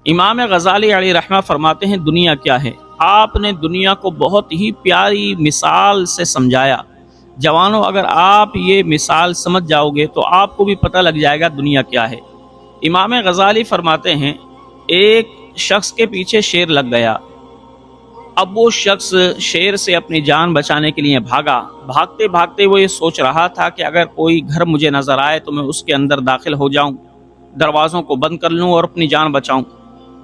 امام غزالی علیہ رحمہ فرماتے ہیں دنیا کیا ہے؟ آپ نے دنیا کو بہت ہی پیاری مثال سے سمجھایا۔ جوانوں، اگر آپ یہ مثال سمجھ جاؤ گے تو آپ کو بھی پتہ لگ جائے گا دنیا کیا ہے۔ امام غزالی فرماتے ہیں ایک شخص کے پیچھے شیر لگ گیا۔ اب وہ شخص شیر سے اپنی جان بچانے کے لیے بھاگا۔ بھاگتے بھاگتے وہ یہ سوچ رہا تھا کہ اگر کوئی گھر مجھے نظر آئے تو میں اس کے اندر داخل ہو جاؤں، دروازوں کو بند کر لوں اور اپنی جان بچاؤں،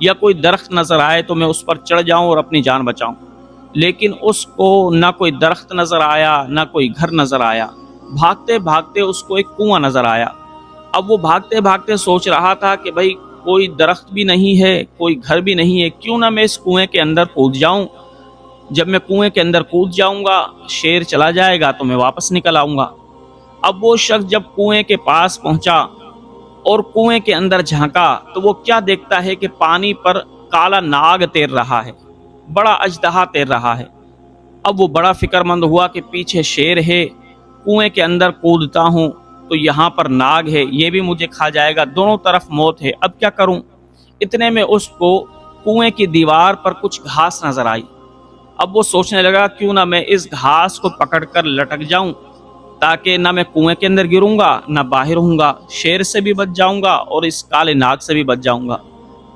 یا کوئی درخت نظر آئے تو میں اس پر چڑھ جاؤں اور اپنی جان بچاؤں۔ لیکن اس کو نہ کوئی درخت نظر آیا، نہ کوئی گھر نظر آیا۔ بھاگتے بھاگتے اس کو ایک کنواں نظر آیا۔ اب وہ بھاگتے بھاگتے سوچ رہا تھا کہ بھائی کوئی درخت بھی نہیں ہے، کوئی گھر بھی نہیں ہے، کیوں نہ میں اس کنویں کے اندر کود جاؤں۔ جب میں کنویں کے اندر کود جاؤں گا، شیر چلا جائے گا تو میں واپس نکل آؤں گا۔ اب وہ شخص جب کنویں کے پاس پہنچا اور کنویں کے اندر جھانکا تو وہ کیا دیکھتا ہے کہ پانی پر کالا ناگ تیر رہا ہے، بڑا اژدہا تیر رہا ہے۔ اب وہ بڑا فکر مند ہوا کہ پیچھے شیر ہے، کنویں کے اندر کودتا ہوں تو یہاں پر ناگ ہے، یہ بھی مجھے کھا جائے گا، دونوں طرف موت ہے، اب کیا کروں؟ اتنے میں اس کو کنویں کی دیوار پر کچھ گھاس نظر آئی۔ اب وہ سوچنے لگا کیوں نہ میں اس گھاس کو پکڑ کر لٹک جاؤں، تاکہ نہ میں کنویں کے اندر گروں گا نہ باہر ہوں گا، شیر سے بھی بچ جاؤں گا اور اس کالے ناگ سے بھی بچ جاؤں گا۔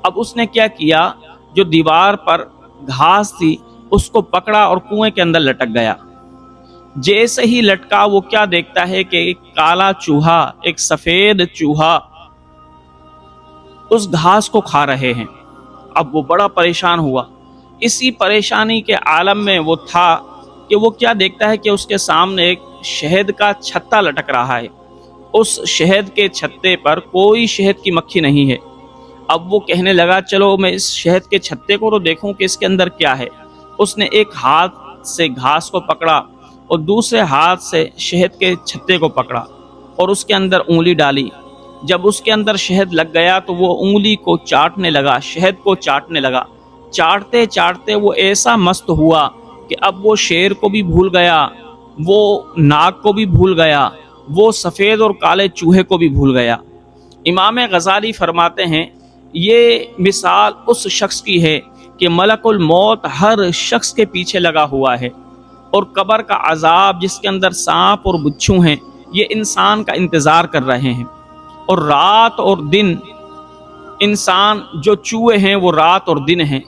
اب اس نے کیا کیا، جو دیوار پر گھاس تھی اس کو پکڑا اور کنویں کے اندر لٹک گیا۔ جیسے ہی لٹکا وہ کیا دیکھتا ہے کہ ایک کالا چوہا، ایک سفید چوہا اس گھاس کو کھا رہے ہیں۔ اب وہ بڑا پریشان ہوا۔ اسی پریشانی کے عالم میں وہ تھا کہ وہ کیا دیکھتا ہے کہ اس کے سامنے ایک شہد کا چھتا لٹک رہا ہے۔ اس شہد کے چھتے پر کوئی شہد کی مکھی نہیں ہے۔ اب وہ کہنے لگا چلو میں اس شہد کے چھتے کو تو دیکھوں کہ اس کے اندر کیا ہے۔ اس نے ایک ہاتھ سے گھاس کو پکڑا اور دوسرے ہاتھ سے شہد کے چھتے کو پکڑا اور اس کے اندر انگلی ڈالی۔ جب اس کے اندر شہد لگ گیا تو وہ انگلی کو چاٹنے لگا، شہد کو چاٹنے لگا۔ چاٹتے چاٹتے وہ ایسا مست ہوا کہ اب وہ شیر کو بھی بھول گیا، وہ ناگ کو بھی بھول گیا، وہ سفید اور کالے چوہے کو بھی بھول گیا۔ امام غزالی فرماتے ہیں یہ مثال اس شخص کی ہے کہ ملک الموت ہر شخص کے پیچھے لگا ہوا ہے، اور قبر کا عذاب جس کے اندر سانپ اور بچھو ہیں یہ انسان کا انتظار کر رہے ہیں، اور رات اور دن انسان، جو چوہے ہیں وہ رات اور دن ہیں،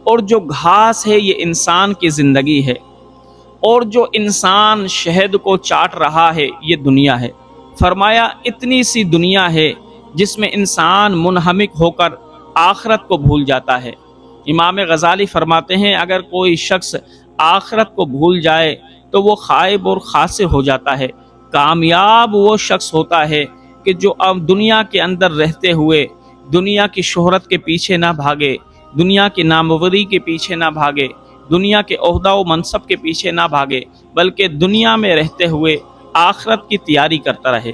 اور جو گھاس ہے یہ انسان کی زندگی ہے، اور جو انسان شہد کو چاٹ رہا ہے یہ دنیا ہے۔ فرمایا اتنی سی دنیا ہے جس میں انسان منہمک ہو کر آخرت کو بھول جاتا ہے۔ امام غزالی فرماتے ہیں اگر کوئی شخص آخرت کو بھول جائے تو وہ خائب اور خاسر ہو جاتا ہے۔ کامیاب وہ شخص ہوتا ہے کہ جو اب دنیا کے اندر رہتے ہوئے دنیا کی شہرت کے پیچھے نہ بھاگے، دنیا کی ناموری کے پیچھے نہ بھاگے، دنیا کے عہدہ و منصب کے پیچھے نہ بھاگے، بلکہ دنیا میں رہتے ہوئے آخرت کی تیاری کرتا رہے۔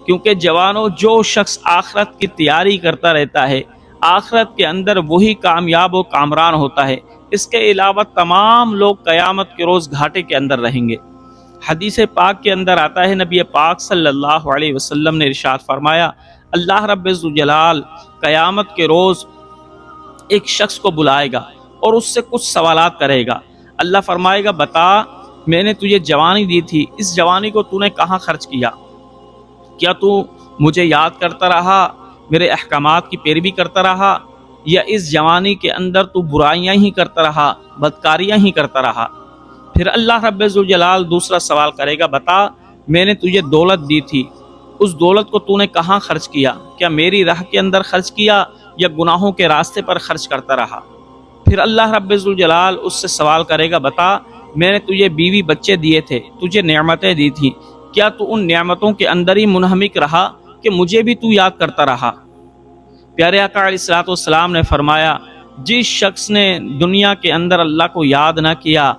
کیونکہ جوانوں، جو شخص آخرت کی تیاری کرتا رہتا ہے آخرت کے اندر وہی کامیاب و کامران ہوتا ہے۔ اس کے علاوہ تمام لوگ قیامت کے روز گھاٹے کے اندر رہیں گے۔ حدیث پاک کے اندر آتا ہے نبی پاک صلی اللہ علیہ وسلم نے ارشاد فرمایا اللہ رب الجلال قیامت کے روز ایک شخص کو بلائے گا اور اس سے کچھ سوالات کرے گا۔ اللہ فرمائے گا بتا میں نے تجھے جوانی دی تھی، اس جوانی کو تو نے کہاں خرچ کیا؟ کیا تو مجھے یاد کرتا رہا، میرے احکامات کی پیروی کرتا رہا، یا اس جوانی کے اندر تو برائیاں ہی کرتا رہا، بدکاریاں ہی کرتا رہا؟ پھر اللہ رب الجلال دوسرا سوال کرے گا بتا میں نے تجھے دولت دی تھی، اس دولت کو تو نے کہاں خرچ کیا؟ کیا میری راہ کے اندر خرچ کیا یا گناہوں کے راستے پر خرچ کرتا رہا؟ پھر اللہ رب الجلال اس سے سوال کرے گا بتا میں نے تجھے بیوی بچے دیے تھے، تجھے نعمتیں دی تھیں، کیا تو ان نعمتوں کے اندر ہی منہمک رہا کہ مجھے بھی تو یاد کرتا رہا؟ پیارے آقا علیہ الصلوۃ والسلام نے فرمایا جس شخص نے دنیا کے اندر اللہ کو یاد نہ کیا،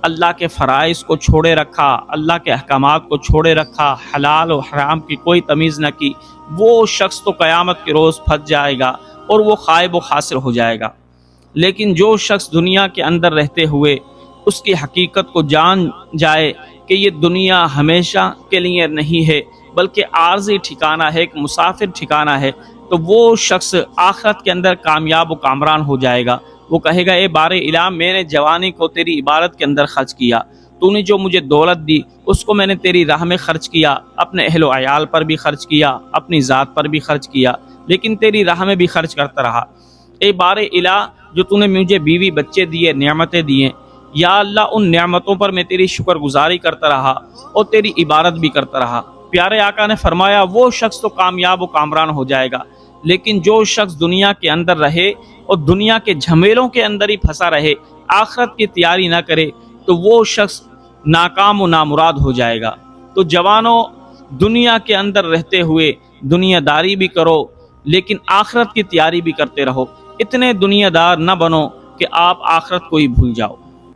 اللہ کے فرائض کو چھوڑے رکھا، اللہ کے احکامات کو چھوڑے رکھا، حلال و حرام کی کوئی تمیز نہ کی، وہ شخص تو قیامت کے روز پھنس جائے گا اور وہ خائب و خاسر ہو جائے گا۔ لیکن جو شخص دنیا کے اندر رہتے ہوئے اس کی حقیقت کو جان جائے کہ یہ دنیا ہمیشہ کے لیے نہیں ہے بلکہ عارضی ٹھکانہ ہے، ایک مسافر ٹھکانہ ہے، تو وہ شخص آخرت کے اندر کامیاب و کامران ہو جائے گا۔ وہ کہے گا اے بار الہ، میں نے جوانی کو تیری عبادت کے اندر خرچ کیا، تو نے جو مجھے دولت دی اس کو میں نے تیری راہ میں خرچ کیا، اپنے اہل و عیال پر بھی خرچ کیا، اپنی ذات پر بھی خرچ کیا، لیکن تیری راہ میں بھی خرچ کرتا رہا۔ اے بار الہ، جو تو نے مجھے بیوی بچے دیے، نعمتیں دیے، یا اللہ ان نعمتوں پر میں تیری شکر گزاری کرتا رہا اور تیری عبادت بھی کرتا رہا۔ پیارے آقا نے فرمایا وہ شخص تو کامیاب و کامران ہو جائے گا، لیکن جو شخص دنیا کے اندر رہے اور دنیا کے جھمیلوں کے اندر ہی پھنسا رہے، آخرت کی تیاری نہ کرے، تو وہ شخص ناکام و نامراد ہو جائے گا۔ تو جوانوں، دنیا کے اندر رہتے ہوئے دنیا داری بھی کرو، لیکن آخرت کی تیاری بھی کرتے رہو۔ اتنے دنیا دار نہ بنو کہ آپ آخرت کو ہی بھول جاؤ۔